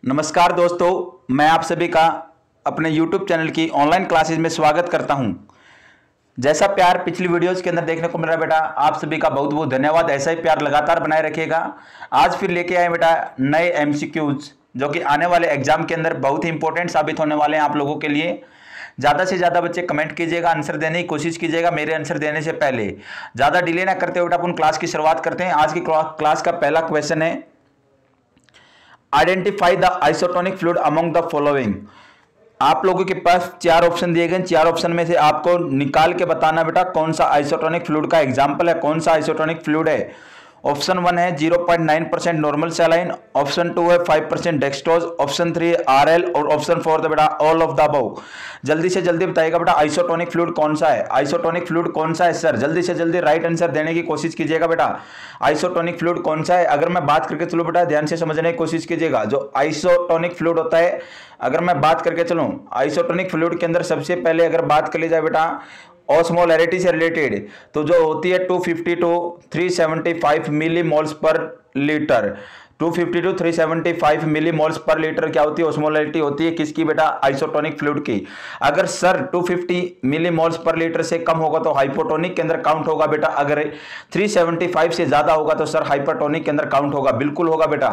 नमस्कार दोस्तों, मैं आप सभी का अपने YouTube चैनल की ऑनलाइन क्लासेस में स्वागत करता हूं। जैसा प्यार पिछली वीडियोस के अंदर देखने को मिल रहा है बेटा, आप सभी का बहुत बहुत धन्यवाद। ऐसा ही प्यार लगातार बनाए रखिएगा। आज फिर लेके आए बेटा नए MCQs जो कि आने वाले एग्जाम के अंदर बहुत ही इंपॉर्टेंट साबित होने वाले हैं आप लोगों के लिए। ज़्यादा से ज़्यादा बच्चे कमेंट कीजिएगा, आंसर देने की कोशिश कीजिएगा मेरे आंसर देने से पहले। ज़्यादा डिले ना करते हुए बेटा अपन क्लास की शुरुआत करते हैं। आज की क्लास का पहला क्वेश्चन है, identify the isotonic fluid among the following. आप लोगों के पास चार ऑप्शन दिए गए, चार ऑप्शन में से आपको निकाल के बताना बेटा कौन सा आइसोटोनिक फ्लूइड का एग्जांपल है, कौन सा आइसोटोनिक फ्लूइड है। ऑप्शन 1 है 0.9% नॉर्मल सैलाइन, ऑप्शन 2 है 5% डेक्सट्रोज, ऑप्शन 3 है RL और ऑप्शन 4 बेटा ऑल ऑफ द अबव। जल्दी से जल्दी बताइएगा बेटा आइसोटोनिक फ्लूइड कौन सा है, आइसोटोनिक फ्लूइड कौन सा है सर। जल्दी से जल्दी राइट आंसर देने की कोशिश कीजिएगा बेटा। आइसोटोनिक फ्लूइड कौन सा है, अगर मैं बात करके चलूं बेटा ध्यान से समझने की कोशिश कीजिएगा। जो आइसोटोनिक फ्लूइड होता है, अगर मैं बात करके चलूं आइसोटोनिक फ्लूइड के अंदर सबसे पहले अगर बात कर ली जाए बेटा ऑस्मोलैरिटी से रिलेटेड, तो जो होती है 250 to 375 milli moles per litre. 250 to 375 milli moles per litre क्या होती है, ऑस्मोलैरिटी होती है किसकी बेटा, आइसोटोनिक फ्लूइड की। अगर सर 250 मिली मोल्स पर लीटर से कम होगा तो हाइपोटोनिक के अंदर काउंट होगा बेटा। अगर 375 से ज्यादा होगा तो सर हाइपरटोनिक के अंदर काउंट होगा, बिल्कुल होगा बेटा।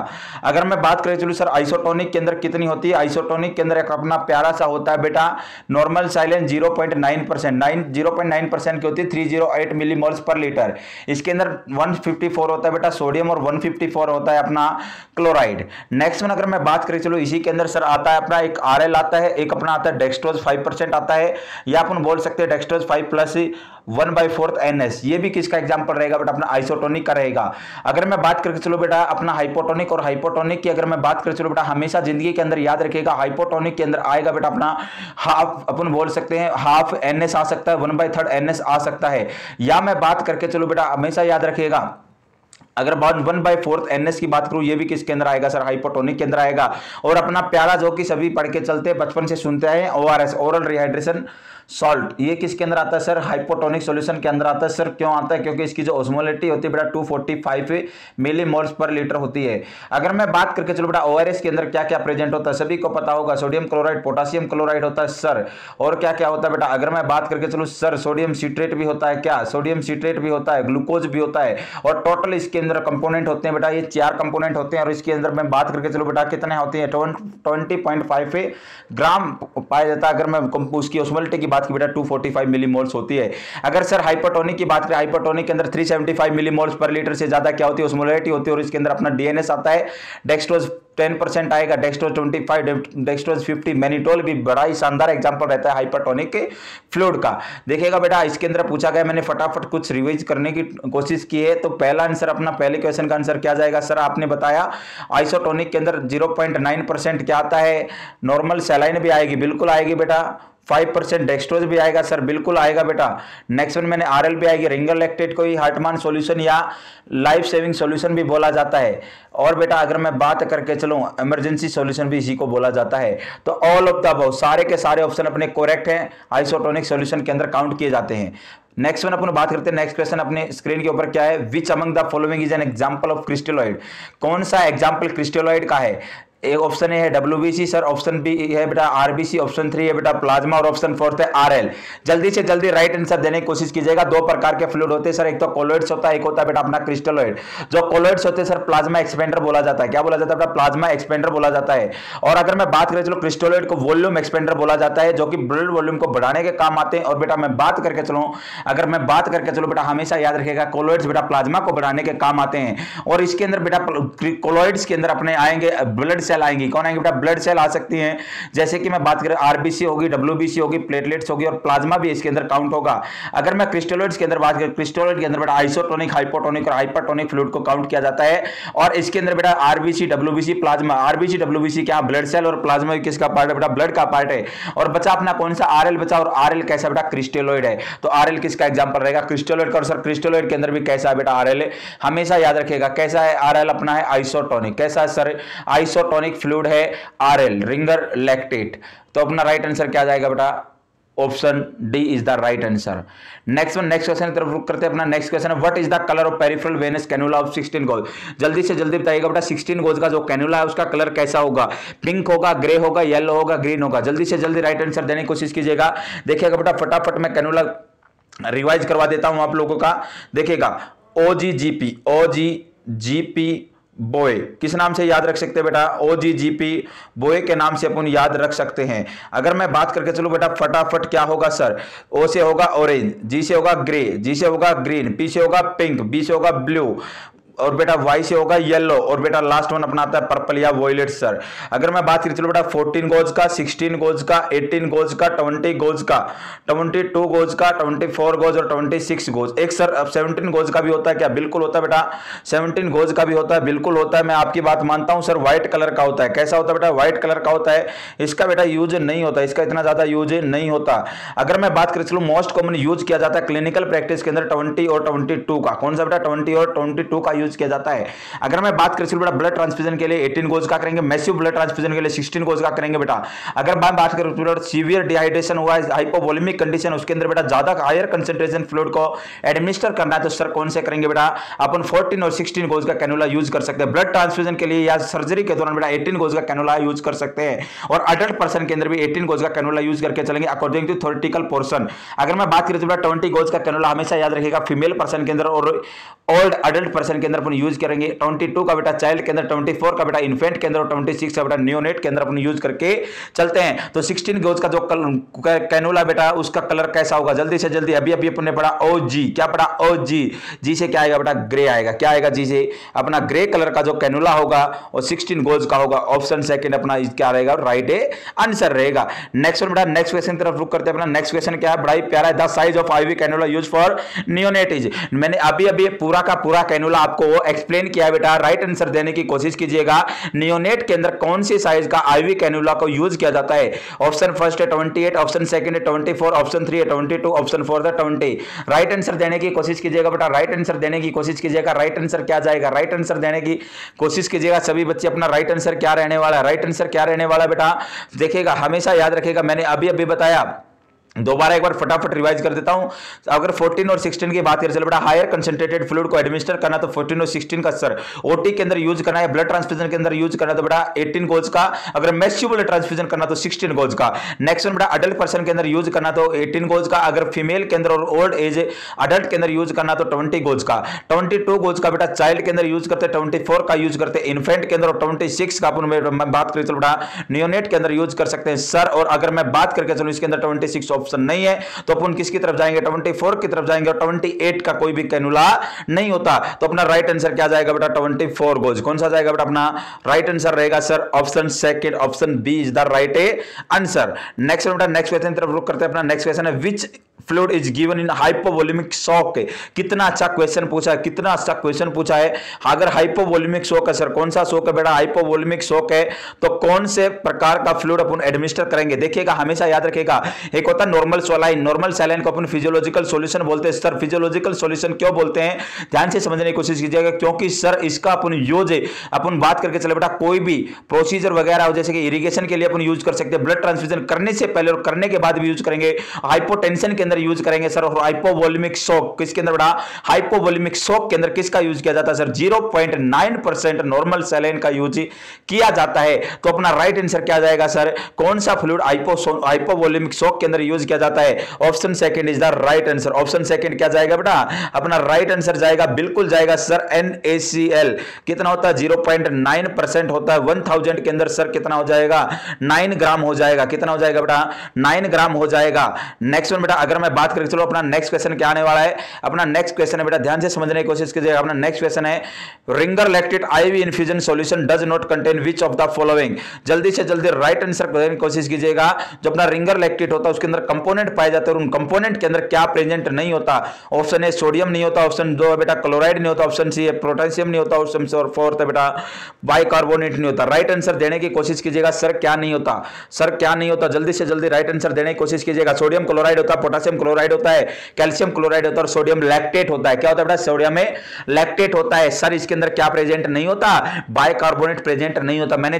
अगर मैं बात करें चलो सर आइसोटोनिक के अंदर कितनी होती है, आइसोटोनिक के अंदर एक अपना प्यारा सा होता है बेटा नॉर्मल साइलेंस 0.9%, 0.9% की होती है 308 मिली मोल्स पर लीटर। इसके अंदर 154 होता है बेटा सोडियम और 154 होता है अपना क्लोराइड। नेक्स्ट वन अगर मैं बात करें चलो इसी के अंदर सर आता है अपना एक RL आता है, एक अपना आता है डेक्सट्रोज 5% आता है, या अपन बोल सकते हैं डेक्सट्रोज 5 प्लस 1/4 NS। ये भी किसका एग्जांपल रहेगा बेटा, अपना आइसोटोनिक का रहेगा। अगर मैं बात करके चलो बेटा अपना हाइपोटोनिक और हाइपोटोनिक की अगर मैं बात करें चलो बेटा हमेशा जिंदगी के अंदर याद रखिएगा हाइपोटोनिक के अंदर आएगा बेटा अपना हाफ, अपन बोल सकते हैं हाफ NS आ सकता है, 1/3 NS आ सकता है। या मैं बात करके चलो बेटा हमेशा याद रखिएगा अगर 1/4 NS की बात करूं ये भी किसके अंदर आएगा सर, हाइपोटोनिक के अंदर आएगा। और अपना प्यारा जो कि सभी पढ़ के चलते बचपन से सुनते हैं ORS ओरल रिहाइड्रेशन सॉल्ट, ये किसके अंदर आता है सर, हाइपोटोनिक सॉल्यूशन के अंदर आता है। सर क्यों आता है, क्योंकि इसकी जो ऑस्मोलैरिटी होती है बेटा 245 मिली मोल्स पर लीटर होती है। अगर मैं बात करके चलो बेटा ORS के अंदर क्या क्या प्रेजेंट होता है सभी को पता होगा, सोडियम क्लोराइड पोटासियम क्लोराइड होता है सर, और क्या क्या होता है बेटा। अगर मैं बात करके चलो सर सोडियम सिट्रेट भी होता है, क्या सोडियम सिट्रेट भी होता है, ग्लूकोज भी होता है, और टोटल इसके अंदर कंपोनेंट होते हैं बेटा ये 4 कंपोनेंट होते हैं। और इसके अंदर मैं बात करके चलो बेटा कितने होते हैं 20.5 ग्राम पाया जाता है। अगर मैं उसकी ऑस्मोलैरिटी की बात की बेटा 245 मिली मोल्स होती है। अगर सर हाइपरटोनिक की बात करें हाइपरटोनिक के अंदर 375 मिली मोल्स पर लीटर से ज्यादा क्या होती है, ऑस्मोलैरिटी होती है। और इसके अंदर अपना DNS आता है, डेक्सट्रोज 10% आएगा, डेक्सट्रोज 25, डेक्सट्रोज 50, मैनिटोल भी बड़ा ही शानदार एग्जांपल रहता है हाइपरटोनिक के फ्लूइड का। देखिएगा बेटा इसके अंदर पूछा गया, मैंने फटाफट कुछ रिवाइज करने की कोशिश की है। तो पहला आंसर अपना पहले क्वेश्चन का आंसर क्या जाएगा सर, आपने बताया आइसोटोनिक के अंदर 0.9% क्या आता है, नॉर्मल सैलाइन भी आएगी, बिल्कुल आएगी बेटा। 5% डेक्सट्रोज भी आएगा सर, बिल्कुल आएगा बेटा। नेक्स्ट वन मैंने RL भी आएगी, रिंगर लैक्टेट को ही हार्टमान सॉल्यूशन या लाइफ सेविंग सॉल्यूशन भी बोला जाता है। और बेटा अगर मैं बात करके चलूं इमरजेंसी सॉल्यूशन भी इसी को बोला जाता है। तो ऑल ऑफ द अबव सारे के सारे ऑप्शन अपने करेक्ट हैं, आइसोटोनिक सॉल्यूशन के अंदर काउंट किए जाते हैं। नेक्स्ट वन अपन बात करते हैं, नेक्स्ट क्वेश्चन अपने स्क्रीन के ऊपर क्या है, which among the following is an example of crystalloid. कौन सा एग्जांपल क्रिस्टलोइड का है, एक ऑप्शन ए है WBC सर, ऑप्शन बी है बेटा RBC, ऑप्शन 3 है बेटा प्लाज्मा और ऑप्शन 4 है RL। जल्दी से जल्दी राइट आंसर देने की कोशिश कीजिएगा। दो प्रकार के फ्लूइड होते हैं सर, एक तो कोलोइड्स होता है, एक होता है बेटा अपना क्रिस्टलोइड। जो कोलोइड्स होते हैं सर प्लाज्मा एक्सपेंडर बोला जाता है, क्या बोला जाता है बेटा, प्लाज्मा एक्सपेंडर बोला जाता है। और अगर मैं बात करें चलो क्रिस्टलोइड को वॉल्यूम एक्सपेंडर बोला जाता है, जो कि ब्लड वॉल्यूम को बढ़ाने के काम आते हैं। और बेटा मैं बात करके चलूं, अगर मैं बात करके चलो बेटा हमेशा याद रखिएगा कोलोइड्स बेटा प्लाज्मा को बढ़ाने के काम आते हैं। और इसके अंदर बेटा कोलोइड्स के अंदर अपने आएंगे ब्लड सेल आएंगी, कौन आएंगे, ब्लड सेल आ सकती हैं। जैसे कि मैं बात करें RBC होगी, WBC होगी, प्लेटलेट्स होगी, और प्लाज्मा भी इसके अंदर काउंट होगा। अगर मैं क्रिस्टलोइड्स के अंदर बात करें, क्रिस्टलोइड के अंदर बेटा आइसोटोनिक, हाइपोटोनिक और हाइपरटोनिक फ्लूइड को काउंट किया जाता है। और इसके अंदर बेटा RBC, WBC, plasma, RBC, WBC क्या ब्लड सेल और प्लाज्मा किसका पार्ट है बेटा, ब्लड का पार्ट है। और बचा अपना कौन सा RL बचा, और RL कैसा बेटा, क्रिस्टलोइड है। तो RL किसका एग्जांपल रहेगा, क्रिस्टलोइड का। और सर क्रिस्टलोइड के अंदर भी कैसा है बेटा RL है, हमेशा याद रखिएगा कैसा है RL अपना है आइसोटोनिक। कैसा है सर, आइसोटोनिक फ्लूइड है RL, रिंगर लैक्टेट। तो अपना राइट आंसर क्या जाएगा बेटा, option D is the right answer. Next question की तरफ रुक करते हैं। अपना नेक्स्ट क्वेश्चन है, what is the colour of peripheral venous cannula of 16 gauge. जल्दी से जल्दी बताइएगा बेटा 16 गोज का जो कैनुला है उसका कलर कैसा होगा, पिंक होगा, ग्रे होगा, येलो होगा, ग्रीन होगा। जल्दी से जल्दी राइट आंसर देने की कोशिश कीजिएगा। देखिएगा बेटा फटाफट मैं कैनुला रिवाइज करवा देता हूं आप लोगों का। देखिएगा OGGP बोए किस नाम से याद रख सकते हैं बेटा, OGGP बोए के नाम से अपन याद रख सकते हैं। अगर मैं बात करके चलो बेटा फटाफट क्या होगा सर, O से होगा ऑरेंज, G से होगा ग्रे, G से होगा ग्रीन, P से होगा पिंक, B से होगा ब्लू और बेटा Y से होगा येलो और बेटा लास्ट वन अपना आता है पर्पल या वॉयलेट सर। अगर मैं बात करें चलो बेटा 14 गोज का, 16 गोज का, 18 गोज का, 20 गोज का, 22 गोज का, 24 गोज और 26 गोज। एक सर 17 गोज का भी होता है क्या, बिल्कुल होता है बेटा 17 गोज का भी होता है, बिल्कुल होता है। मैं आपकी बात मानता हूं सर, व्हाइट कलर का होता है। कैसा होता है बेटा, व्हाइट कलर का होता है। इसका बेटा यूज नहीं होता, इसका इतना ज्यादा यूज नहीं होता। अगर मैं बात करें चलो मोस्ट कॉमन यूज किया जाता है क्लिनिकल प्रैक्टिस के अंदर 20 और 22 का। कौन सा बेटा, 20 और 22 का यूज किया जाता है। अगर मैं बात करें बेटा ब्लड ट्रांसफ्यूजन के लिए 18 गोज का करेंगे, मैसिव ब्लड ट्रांसफ्यूजन के लिए 16 गोज का करेंगे बेटा। अगर मैं बात करूं बेटा सीवियर डिहाइड्रेशन हुआ है, हाइपोवोलेमिक कंडीशन, उसके अंदर बेटा ज्यादा हायर कंसंट्रेशन फ्लूइड को एडमिनिस्टर करना है तो सर कौन से करेंगे बेटा, अपन 14 और 16 गोज का कैनुला यूज कर सकते हैं। ब्लड ट्रांसफ्यूजन के लिए या सर्जरी के दौरान बेटा 18 गोज का कैनुला यूज कर सकते हैं और अडल्ट पर्सन के अंदर भी 18 गोज का कैनुला यूज करके चलेंगे अकॉर्डिंग टू थ्योरेटिकल पोर्शन। अगर मैं बात करें तो बेटा 20 गोज का कैनुला हमेशा याद रखेगा फीमेल पर्सन के अंदर और ओल्ड अडल्ट पर्सन के अंदर अपन यूज करेंगे। 22 का बेटा चाइल्ड के अंदर, 24 का बेटा इन्फेंट के अंदर और 26 का बेटा नियोनेट के अंदर अपन यूज करके चलते हैं। तो 16 गोज का जो कैनुला बेटा उसका कलर कैसा होगा, जल्दी से जल्दी अभी अपन ने पढ़ा OG, क्या पढ़ा OG, जी से क्या आएगा बेटा ग्रे आएगा। क्या आएगा, जी से अपना ग्रे कलर का जो कैनुला होगा और 16 गोज का होगा। ऑप्शन सेकंड अपना क्या रहेगा, राइट आंसर रहेगा। नेक्स्ट बेटा नेक्स्ट क्वेश्चन की तरफ रुक करते हैं। अपना नेक्स्ट क्वेश्चन क्या है, बड़ा ही प्यारा है, the size of IV cannula use for neonate is. मैंने अभी अभी पूरा का पूरा कैनुला आपको एक्सप्लेन किया बेटा, राइट आंसर देने की कोशिश कीजिएगा। नियोनेट के अंदर कौन सी साइज का IV कैनुला को यूज किया जाता है। ऑप्शन फर्स्ट है 28, ऑप्शन सेकंड है 24, ऑप्शन 3 है 22, ऑप्शन 4 है 20। राइट आंसर देने की कोशिश कीजिएगा बेटा, राइट आंसर देने की कोशिश कीजिएगा। राइट आंसर क्या जाएगा, राइट आंसर देने की कोशिश कीजिएगा सभी बच्चे। अपना राइट आंसर क्या रहने वाला है, राइट आंसर क्या रहने वाला बेटा देखिएगा, हमेशा याद रखेगा। मैंने अभी अभी बताया, दोबारा एक बार फटाफट रिवाइज कर देता हूं। अगर 14 और 16 की बात करें चलो बेटा हायर कंसंट्रेटेड फ्लूइड को एडमिनिस्टर करना तो 14 और 16 का सर OT के अंदर यूज करना है, ब्लड ट्रांसफ्यूजन के अंदर यूज करना तो बेटा 18 गोज का, अगर मैसिव ब्लड ट्रांसफ्यूजन करना तो 16 गोज का। नेक्स्ट बेटा अडल्ट पर्सन के अंदर यूज करना तो 18 गोज का, अगर फीमेल के अंदर और ओल्ड एज अडल्ट के अंदर यूज करना तो 20 गोज का। 22 गोज का बेटा चाइल्ड के अंदर यूज करते, 24 का यूज करते इन्फेंट के अंदर और 26 का अपन बात करें चलो बेटा नियोनेट के अंदर यूज कर सकते हैं सर। और अगर मैं बात करके चलो इसके अंदर 26 ऑप्शन नहीं है तो अपन किसकी तरफ जाएंगे, 24 की तरफ जाएंगे और 28 का कोई भी कैनुला नहीं होता। तो अपना राइट आंसर क्या जाएगा बेटा 24 गोज। कौन सा जाएगा बेटा, अपना राइट आंसर रहेगा sir option second, option B is the right answer. Next बेटा नेक्स्ट क्वेश्चन की तरफ रुक करते हैं। अपना नेक्स्ट क्वेश्चन है, which fluid is given in hypovolemic shock. कितना अच्छा क्वेश्चन पूछा है, कितना अच्छा क्वेश्चन पूछा है। अगर हाइपोवोलेमिक शॉक है सर, कौन सा शॉक है बेटा, हाइपोवोलेमिक शॉक है तो कौन से प्रकार का फ्लूइड अपन एडमिनिस्टर करेंगे। देखिएगा हमेशा याद रखेगा, एक होता है नॉर्मल सलाइन, नॉर्मल सलाइन को अपन फिजियोलॉजिकल सॉल्यूशन बोलते हैं सर। फिजियोलॉजिकल सॉल्यूशन क्यों बोलते हैं, ध्यान से समझने की कोशिश कीजिएगा, क्योंकि सर इसका अपन यूज अपन बात करके चले बेटा कोई भी प्रोसीजर वगैरह हो, जैसे कि इरिगेशन के लिए अपन यूज कर सकते हैं, ब्लड ट्रांसफ्यूजन करने से पहले और करने के बाद भी यूज करेंगे, हाइपोटेंशन के अंदर यूज करेंगे सर। और हाइपोवोलेमिक शॉक किसके अंदर बेटा, हाइपोवोलेमिक शॉक के अंदर किसका यूज किया जाता है सर, 0.9% नॉर्मल सलाइन का यूज किया जाता है। तो अपना राइट आंसर क्या जाएगा सर, कौन सा फ्लूइड हाइपोवोलेमिक शॉक के अंदर यूज किया जाता है। Option second is the right answer. Option second क्या जाएगा बेटा, अपना राइट आंसर जाएगा, बिल्कुल जाएगा सर NaCl। कितना होता है, 0.9% होता है। 1000 के अंदर सर कितना हो जाएगा, 9 ग्राम हो जाएगा। कितना हो जाएगा बेटा, 9 ग्राम हो जाएगा। नेक्स्ट वन बेटा अगर मैं बात करें, चलो अपना नेक्स्ट क्वेश्चन क्या आने वाला है। अपना नेक्स्ट क्वेश्चन है बेटा, ध्यान से समझने की कोशिश कीजिएगा। अपना नेक्स्ट क्वेश्चन है, Ringer lactate IV infusion solution does not contain which of the following. जल्दी से जल्दी राइट आंसर करने की कोशिश कीजिएगा। जो अपना रिंगर लैक्टेट होता है उसके अंदर कंपोनेंट पाए जाते हैं और उन कंपोनेंट के अंदर क्या प्रेजेंट नहीं होता। ऑप्शन ए सोडियम नहीं होता, ऑप्शन 2 है बेटा क्लोराइड नहीं होता, ऑप्शन सी है पोटेशियम नहीं होता, ऑप्शन 4 है बेटा बाइकार्बोनेट नहीं होता। राइट आंसर देने की कोशिश कीजिएगा, सर क्या नहीं होता, सर क्या नहीं होता, जल्दी से जल्दी राइट आंसर देने की कोशिश कीजिएगा। सोडियम क्लोराइड होता है, पोटेशियम क्लोराइड होता है, कैल्शियम क्लोराइड होता है और सोडियम लैक्टेट होता है। क्या होता है बेटा, सोडियम में लैक्टेट होता है। सर इसके अंदर क्या प्रेजेंट नहीं होता, बाइकार्बोनेट प्रेजेंट नहीं होता। मैंने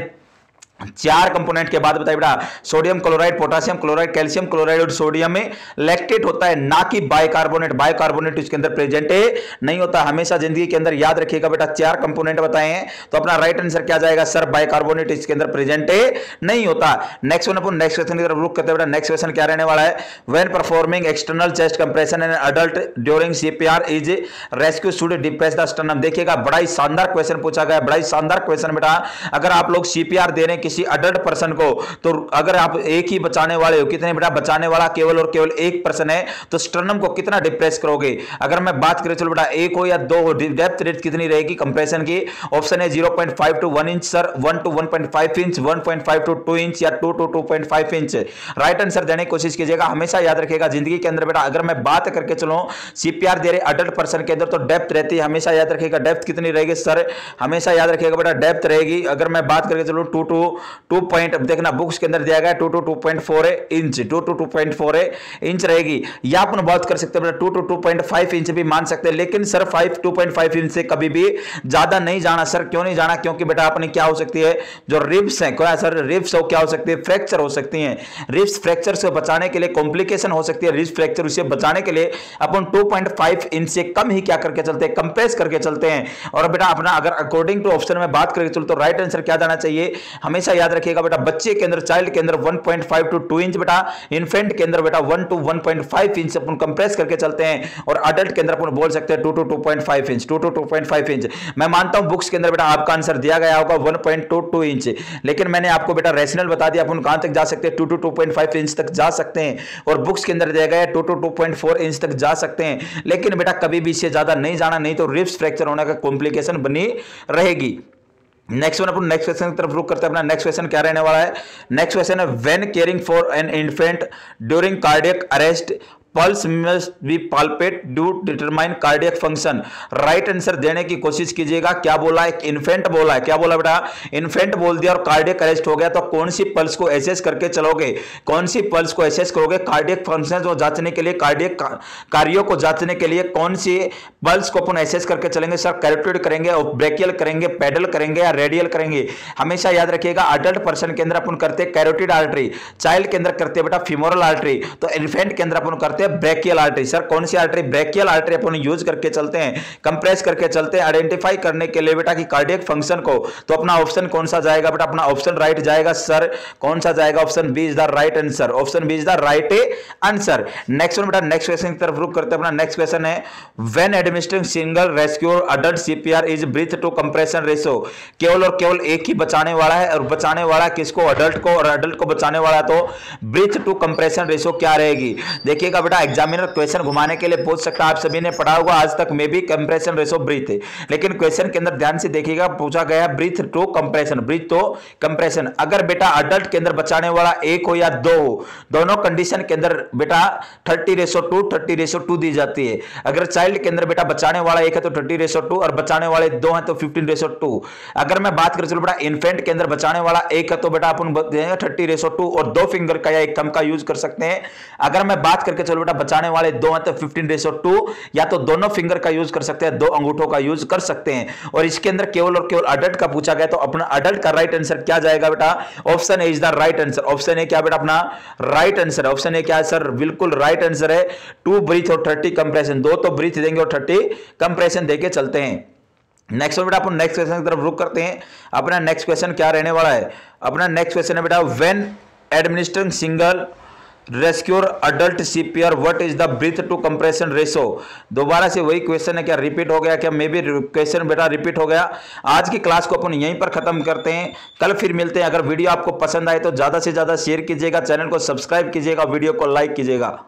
चार कंपोनेंट के बाद बताइए बेटा, sodium chloride, potassium chloride, calcium chloride और सोडियम में लैक्टेट होता है, ना कि बाइकार्बोनेट। बाइकार्बोनेट इसके अंदर प्रेजेंट नहीं होता। हमेशा जिंदगी के अंदर याद रखिएगा बेटा, चार कंपोनेंट बताए हैं तो अपना राइट आंसर क्या जाएगा सर, बाइकार्बोनेट इसके अंदर प्रेजेंट नहीं होता। नेक्स्ट वन, अपन नेक्स्ट क्वेश्चन की तरफ रुक करते हैं बेटा। नेक्स्ट क्वेश्चन क्या रहने वाला है, when performing external chest compression in adult during CPR is rescue should depress the sternum. देखिएगा बड़ा ही शानदार क्वेश्चन पूछा गया, बड़ा ही शानदार क्वेश्चन बेटा। अगर आप लोग सीपीआर दे रहे हैं किसी अडल्ट पर्सन को, तो अगर आप एक ही बचाने वाले हो, कितने बेटा बचाने वाला केवल और केवल एक पर्सन है, तो स्टर्नम को कितना डिप्रेस करोगे। अगर मैं बात करें चलो बेटा एक हो या दो हो, डेप्थ रेट कितनी रहेगी कंप्रेशन की। ऑप्शन है 0.5 to 1 inch sir, 1 to 1.5 inch, 1.5 to 2 inch या 2 टू 2.5 इंच। राइट आंसर देने की कोशिश कीजिएगा। हमेशा याद रखिएगा जिंदगी के अंदर बेटा, अगर मैं बात करके चलो सीपीआर दे रहे अडल्ट पर्सन के अंदर, तो डेप्थ रहती है, हमेशा याद रखिएगा डेप्थ कितनी रहेगी सर, हमेशा याद रखिएगा बेटा डेप्थ रहेगी। अगर मैं बात करके चलो 2 टू 2 पॉइंट, देखना बुक्स के अंदर दिया गया 2 टू 2.4 इंच, 2 टू 2.4 इंच रहेगी। या अपन बात कर सकते हैं 2 टू 2.5 इंच भी मान सकते हैं, लेकिन सर 2.5 इंच से कभी भी ज्यादा नहीं जाना सर। क्यों नहीं जाना, क्योंकि बेटा अपनी क्या हो सकती है, जो रिब्स है क्या सर, रिब्स हो क्या हो सकती है, फ्रैक्चर हो सकती है। रिब्स फ्रैक्चर से बचाने के लिए कॉम्प्लिकेशन हो सकती है, रिब्स फ्रैक्चर उसे बचाने के लिए अपन 2.5 इंच से कम ही क्या करके चलते हैं, कंप्रेस करके चलते हैं। और बेटा अपना अगर अकॉर्डिंग टू ऑप्शन में बात करके चलो तो राइट आंसर क्या जाना चाहिए, हमेशा याद रखिएगा बेटा बच्चे के अंदर, चाइल्ड के अंदर 1.5 टू 2 इंच बेटा, इन्फेंट के अंदर बेटा 1 टू 1.5 इंच अपन कंप्रेस करके चलते हैं, और अडल्ट के अंदर अपन बोल सकते हैं 2 टू 2.5 इंच, 2 टू 2.5 इंच। मैं मानता हूं बुक्स के अंदर बेटा आपका आंसर दिया गया होगा 1.22 इंच, लेकिन मैंने आपको बेटा रैशनल बता दिया अपन कहां तक जा सकते हैं, 2 टू 2.5 इंच तक जा सकते हैं, और बुक्स के अंदर दिया गया है 2 टू 2.4 इंच तक जा सकते हैं। लेकिन बेटा कभी भी इससे ज्यादा नहीं जाना, नहीं तो रिब्स फ्रैक्चर होने का कॉम्प्लिकेशन बनी रहेगी। नेक्स्ट वन, अपन नेक्स्ट क्वेश्चन की तरफ रुक करते हैं। अपना नेक्स्ट क्वेश्चन क्या रहने वाला है, नेक्स्ट क्वेश्चन है when caring for an infant during cardiac arrest pulse must be palpate do determine cardiac function. Right answer देने की कोशिश कीजिएगा। क्या बोला, एक इन्फेंट बोला है, क्या बोला बेटा, इन्फेंट बोल दिया और कार्डियक अरेस्ट हो गया, तो कौन सी पल्स को एसेस करके चलोगे, कौन सी पल्स को एसेस करोगे, कार्डियक फंक्शन को जांचने के लिए, कार्डियक कार्यों को जांचने के लिए कौन सी पल्स को अपन एसेस करके चलेंगे सर, कैरोटिड करेंगे, ब्रेकियल करेंगे, पेडल करेंगे या रेडियल करेंगे। हमेशा याद रखिएगा अडल्ट पर्सन के अंदर अपन करते कैरोटिड आर्टरी, चाइल्ड के अंदर करते बेटा फीमोरल आर्टरी, तो इन्फेंट के अंदर अपन करते ब्रेकियल आर्टरी। सर कौन सी आर्टरी, ब्रेकियल आर्टरी अपन यूज करके चलते हैं, कंप्रेस करके चलते हैं आइडेंटिफाई करने के लिए बेटा कि कार्डियक फंक्शन को। तो अपना ऑप्शन कौन सा जाएगा बेटा, अपना ऑप्शन राइट जाएगा सर, कौन सा जाएगा, option B is the right answer, option B is the right answer. Next one बेटा, नेक्स्ट क्वेश्चन की तरफ रुक करते हैं। अपना नेक्स्ट क्वेश्चन है when administering single rescue adult CPR is breath to compression ratio. केवल और केवल एक ही बचाने वाला है, और बचाने वाला किसको, अडल्ट को, और अडल्ट को बचाने वाला, तो ब्रीथ टू कंप्रेशन रेशो क्या रहेगी। देखिएगा बेटा एग्जामिनर क्वेश्चन घुमाने के लिए पूछ सकता है, आप सभी ने पढ़ा होगा आज तक में भी कंप्रेशन रेशो ब्रीथ है, लेकिन क्वेश्चन के अंदर ध्यान से देखिएगा पूछा गया breath to compression, breath to compression. अगर बेटा अडल्ट के अंदर बचाने वाला एक हो या दो हो, दोनों कंडीशन के अंदर बेटा 30:2 30:2 दी जाती है। अगर चाइल्ड के अंदर बेटा बचाने वाला एक है तो 30:2 और बचाने वाले दो हैं तो 15:2। अगर मैं बात करूं चलो बेटा इन्फेंट के अंदर बचाने वाला एक है तो बेटा अपन 30:2 और 2 फिंगर का या एक थंब का यूज कर सकते हैं। अगर मैं बात करके चलो बेटा बचाने वाले दो हैं तो 15:2 या तो दोनों फिंगर का यूज कर सकते हैं, दो अंगूठों का यूज कर सकते हैं। और इसके अंदर केवल और केवल अडल्ट का पूछा गया, तो अपना अडल्ट का राइट आंसर क्या जाएगा बेटा, option A is the right answer. Option A क्या बेटा अपना राइट आंसर, ऑप्शन ए क्या है सर, बिल्कुल राइट आंसर है। 2 ब्रीथ और 30 कंप्रेशन, 2 तो ब्रीथ देंगे और 30 कंप्रेशन देके चलते हैं। नेक्स्ट बेटा अपन नेक्स्ट क्वेश्चन की तरफ रुक करते हैं। अपना नेक्स्ट क्वेश्चन क्या रहने वाला है, अपना नेक्स्ट क्वेश्चन है बेटा when administering single rescuer adult CPR what is the breath to compression ratio. दोबारा से वही क्वेश्चन है, क्या रिपीट हो गया, क्या मे बी क्वेश्चन बेटा रिपीट हो गया। आज की क्लास को अपन यहीं पर खत्म करते हैं, कल फिर मिलते हैं। अगर वीडियो आपको पसंद आए तो ज्यादा से ज्यादा शेयर कीजिएगा, चैनल को सब्सक्राइब कीजिएगा, वीडियो को लाइक कीजिएगा।